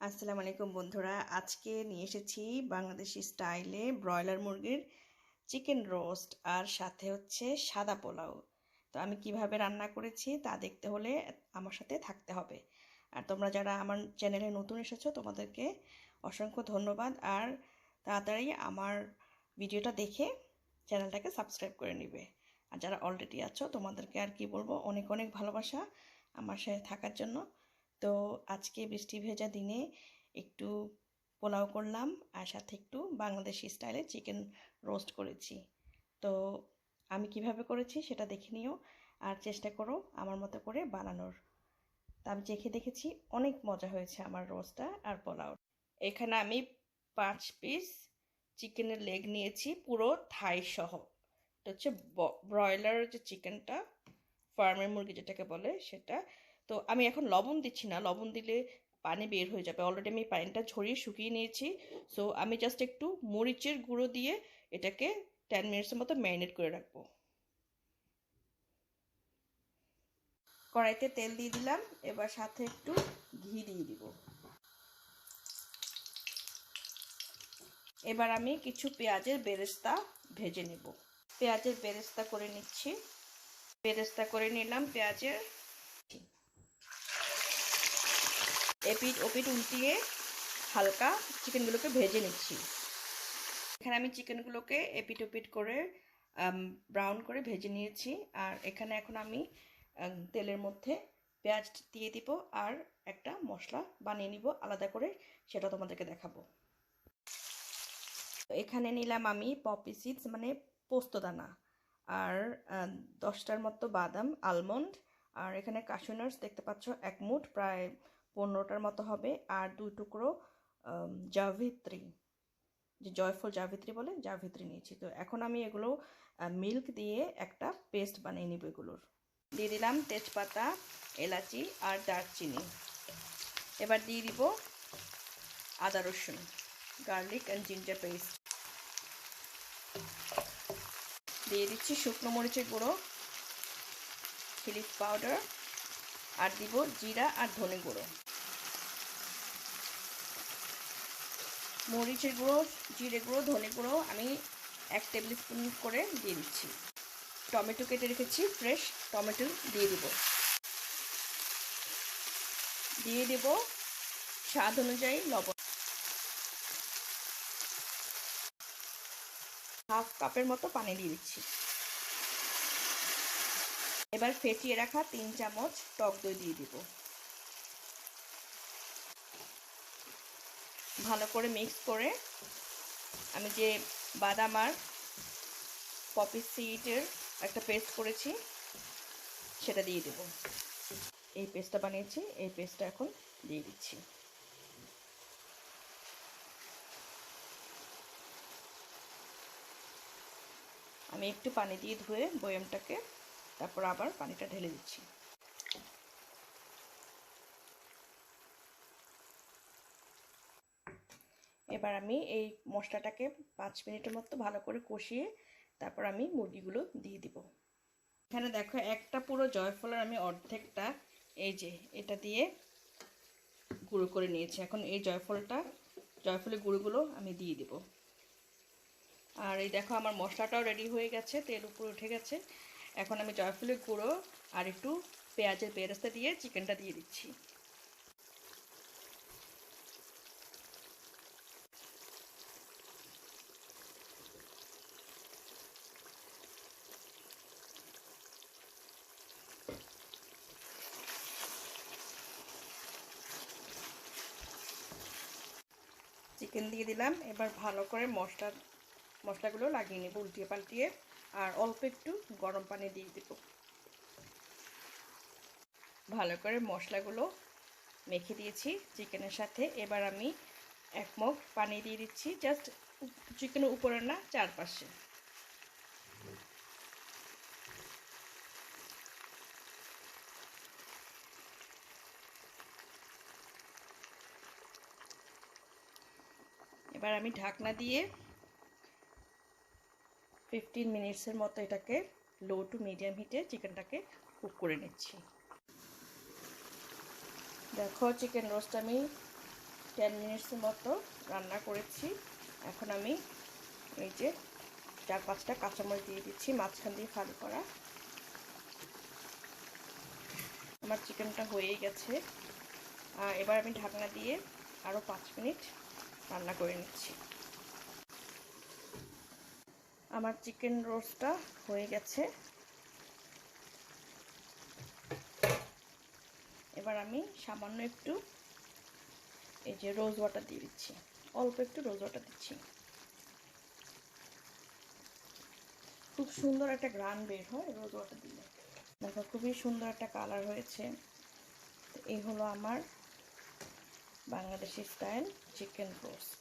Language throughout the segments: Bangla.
আসসালামু আলাইকুম বন্ধুরা, আজকে নিয়ে এসেছি বাংলাদেশি স্টাইলে ব্রয়লার মুরগির চিকেন রোস্ট আর সাথে হচ্ছে সাদা পোলাও। তো আমি কিভাবে রান্না করেছি তা দেখতে হলে আমার সাথে থাকতে হবে। আর তোমরা যারা আমার চ্যানেলে নতুন এসেছো তোমাদেরকে অসংখ্য ধন্যবাদ। আর তাড়াতাড়ি আমার ভিডিওটা দেখে চ্যানেলটাকে সাবস্ক্রাইব করে নিবে। আর যারা অলরেডি আছো তোমাদেরকে আর কি বলবো, অনেক অনেক ভালোবাসা আমার সাথে থাকার জন্য। তো আজকে বৃষ্টি ভেজা দিনে একটু পোলাও করলাম আর সাথে একটু বাংলাদেশি স্টাইলে চিকেন রোস্ট করেছি। তো আমি কিভাবে করেছি সেটা দেখে নিও আর চেষ্টা করো আমার মতো করে বানানোর। তা আমি চেখে দেখেছি, অনেক মজা হয়েছে আমার রোস্টটা আর পোলাও। এখানে আমি 5 পিস চিকেনের লেগ নিয়েছি, পুরো থাই সহ। এটা হচ্ছে ব্রয়লার যে চিকেনটা, ফার্মের মুরগি যেটাকে বলে সেটা। তো আমি এখন লবণ দিচ্ছি না, লবণ দিলে পানি বের হয়ে যাবে। অলরেডি আমি পানিটা ঝরিয়ে শুকিয়ে নিয়েছি। সো আমি জাস্ট একটু মরিচের গুঁড়ো দিয়ে এটাকে 10 মিনিটসের মতো ম্যারিনেট করে রাখবো। কড়াইতে তেল দিয়ে দিলাম, এবার সাথে একটু ঘি দিয়ে দিব। এবার আমি কিছু পেঁয়াজের বেরেস্তা ভেজে নেব। পেঁয়াজের বেরেস্তা করে নিচ্ছি। বেরেস্তা করে নিলাম পেঁয়াজের। এপিট ওপিট উল্টিয়ে হালকা চিকেনগুলোকে ভেজে নিচ্ছি। এখানে আমি চিকেনগুলোকে এপিট ওপিট করে ব্রাউন করে ভেজে নিয়েছি। আর এখানে এখন আমি তেলের মধ্যে পেঁয়াজ দিয়ে দিব আর একটা মশলা বানিয়ে নিব আলাদা করে, সেটা তোমাদেরকে দেখাবো। এখানে নিলাম আমি পপি সিডস মানে পোস্তদানা, আর 10টার মতো বাদাম আলমন্ড, আর এখানে কাশু নাটস দেখতে পাচ্ছ 1 মুঠ, প্রায় 15টার মতো হবে, আর 2 টুকরো জাভিত্রী, যে জয়ফল জাভিত্রী বলে জাভিত্রী নিয়েছি। তো এখন আমি এগুলো মিল্ক দিয়ে একটা পেস্ট বানিয়ে নিব। এগুলোর দিয়ে দিলাম তেজপাতা, এলাচি আর দারচিনি। এবার দিয়ে দিব আদা রসুন, গার্লিক অ্যান্ড জিঞ্জার পেস্ট। দিয়ে দিচ্ছি শুকনো মরিচের গুঁড়ো, চিলি পাউডার, আর দিব জিরা আর ধনে গুঁড়ো। মরিচের গুঁড়ো, জিরে গুঁড়ো, ধনে গুঁড়ো আমি 1 টেবিল স্পুন করে দিয়ে দিচ্ছি। টমেটো কেটে রেখেছি, ফ্রেশ টমেটো দিয়ে দেব স্বাদ অনুযায়ী লবণ। 1/2 কাপের মতো পানি দিয়ে দিচ্ছি। এবার ফেটিয়ে রাখা 3 চামচ টক দই দিয়ে দিব। ভালো করে মিক্স করে আমি যে বাদাম আর পপি সিডের একটা পেস্ট করেছি সেটা দিয়ে দেব। এই পেস্টটা বানিয়েছি, এই পেস্টটা এখন দিয়ে দিচ্ছি। আমি একটু পানি দিয়ে ধুয়ে বয়ামটাকে, তারপর আবার পানিটা ঢেলে দিচ্ছি। এবার আমি এই মশলাটাকে 5 মিনিটের মতো ভালো করে কষিয়ে তারপর আমি মুরগিগুলো দিয়ে দিব। এখানে দেখো একটা পুরো জয়ফলের আমি অর্ধেকটা এই যে এটা দিয়ে গুঁড়ো করে নিয়েছি। এখন এই জয়ফলের গুঁড়োগুলো আমি দিয়ে দিব। আর এই দেখো আমার মশলাটাও রেডি হয়ে গেছে, তেল উপরে উঠে গেছে। এখন আমি জয়ফলের গুঁড়ো আর একটু পেঁয়াজের বেরেস্তা দিয়ে চিকেনটা দিয়ে দিচ্ছি। চিকেন দিয়ে দিলাম। এবার ভালো করে মশলাগুলো লাগিয়ে নেব উল্টিয়ে পাল্টিয়ে, আর অল্প একটু গরম পানি দিয়ে দেব। ভালো করে মশলাগুলো মেখে দিয়েছি চিকেনের সাথে। এবার আমি 1 মগ পানি দিয়ে দিচ্ছি, জাস্ট চিকেনের উপরে না, চারপাশে। এবার আমি ঢাকনা দিয়ে 15 মিনিটসের মতো এটাকে লো টু মিডিয়াম হিটে চিকেনটাকে কুক করে নিচ্ছি। দেখো চিকেন রোস্ট আমি 10 মিনিটসের মতো রান্না করেছি। এখন আমি এই যে 4-5টা কাঁচামরিচ দিয়ে দিচ্ছি মাঝখান দিয়ে ফালি করা। আমার চিকেনটা হয়ে গেছে। এবার আমি ঢাকনা দিয়ে আরও 5 মিনিট রান্না করে নিচ্ছি। আমার চিকেন রোস্টটা হয়ে গেছে। এবার আমি সামান্য একটু এই যে রোজ ওয়াটার দিয়ে দিচ্ছি, অল্প একটু রোজ ওয়াটার দিচ্ছি। খুব সুন্দর একটা ঘ্রাণ বের হয় রোজ ওয়াটার দিলে। দেখো খুবই সুন্দর একটা কালার হয়েছে। এই হলো আমার বাংলাদেশি স্টাইল চিকেন রোস্ট।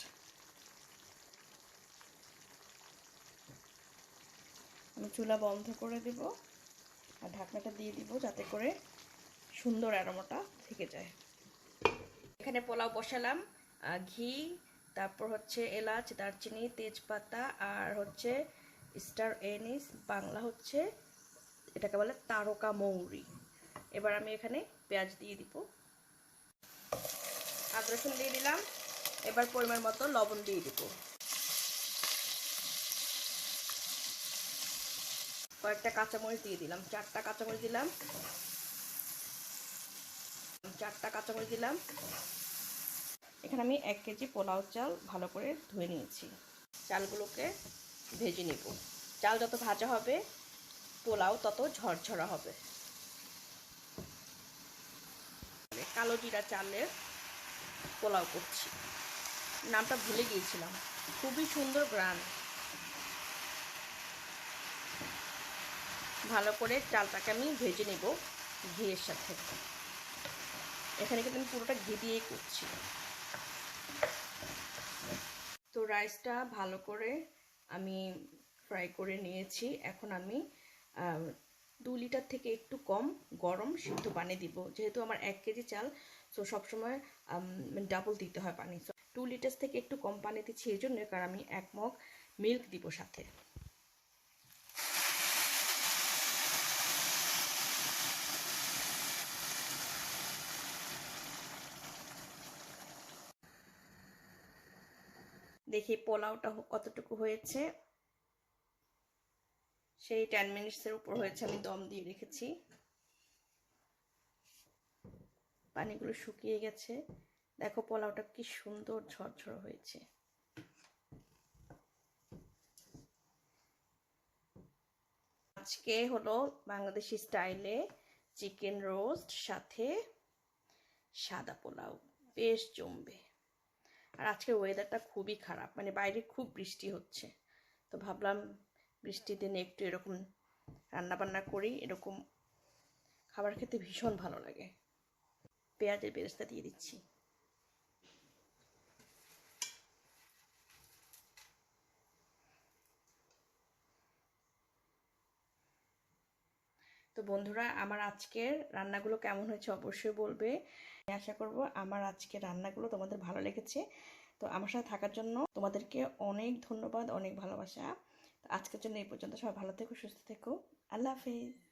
আমি চুলা বন্ধ করে দেব আর ঢাকনাটা দিয়ে দিব যাতে করে সুন্দর অ্যারোমাটা থেকে যায়। এখানে পোলাও বসালাম, ঘি, তারপর হচ্ছে এলাচ, দারচিনি, তেজপাতা আর হচ্ছে স্টার এনিস, বাংলা হচ্ছে এটাকে বলে তারকা মৌরি। এবার আমি এখানে পেঁয়াজ দিয়ে দিব, আদা রসুন দিয়ে দিলাম। এবার পরিমাণ মতো লবণ দিয়ে দিব, কয়েকটা কাঁচামরিচ দিয়ে দিলাম, 4টা কাঁচামরিচ দিলাম, 4টা কাঁচামরিচ দিলাম। এখানে আমি 1 কেজি পোলাও চাল ভালো করে ধুয়ে নিয়েছি। চালগুলোকে ভেজে নেব। চাল যত ভাজা হবে পোলাও তত ঝরঝরা হবে। কালো জিরা চালের পোলাও করছি, নামটা ভুলে গিয়েছিলাম। খুবই সুন্দর গ্রান। ভালো করে চালটাকে আমি ভেজে নেব ঘিয়ের সাথে। এখানে কিন্তু আমি পুরোটা ঘি দিয়েই করছি। তো রাইসটা ভালো করে আমি ফ্রাই করে নিয়েছি। এখন আমি 2 লিটার থেকে একটু কম গরম সিদ্ধ পানি দিব, যেহেতু আমার 1 কেজি চাল, তো সবসময় ডাবল দিতে হয় পানি। 2 লিটার থেকে একটু কম পানি দিচ্ছি এই জন্য, কারণ আমি 1 মগ মিল্ক দিব সাথে। দেখি পোলাওটা কতটুকু হয়েছে। সেই 10 মিনিটসের উপর হয়েছে, আমি দম দিয়ে রেখেছি। পানিগুলো শুকিয়ে গেছে। দেখো পোলাওটা কি সুন্দর ঝরঝর হয়েছে। আজকে হলো বাংলাদেশি স্টাইলে চিকেন রোস্ট সাথে সাদা পোলাও, বেশ জমবে। আর আজকের ওয়েদারটা খুবই খারাপ, মানে বাইরে খুব বৃষ্টি হচ্ছে। তো ভাবলাম বৃষ্টির দিনে একটু এরকম রান্নাবান্না করি, এরকম খাবার খেতে ভীষণ ভালো লাগে। পেঁয়াজের বেরেস্তা দিয়ে দিচ্ছি। তো বন্ধুরা, আমার আজকের রান্নাগুলো কেমন হয়েছে অবশ্যই বলবে। আশা করব আমার আজকের রান্নাগুলো তোমাদের ভালো লেগেছে। তো আমার সাথে থাকার জন্য তোমাদেরকে অনেক ধন্যবাদ, অনেক ভালোবাসা। আজকের জন্য এই পর্যন্ত। সবাই ভালো থেকো, সুস্থ থেকো। আল্লাহ হাফেজ।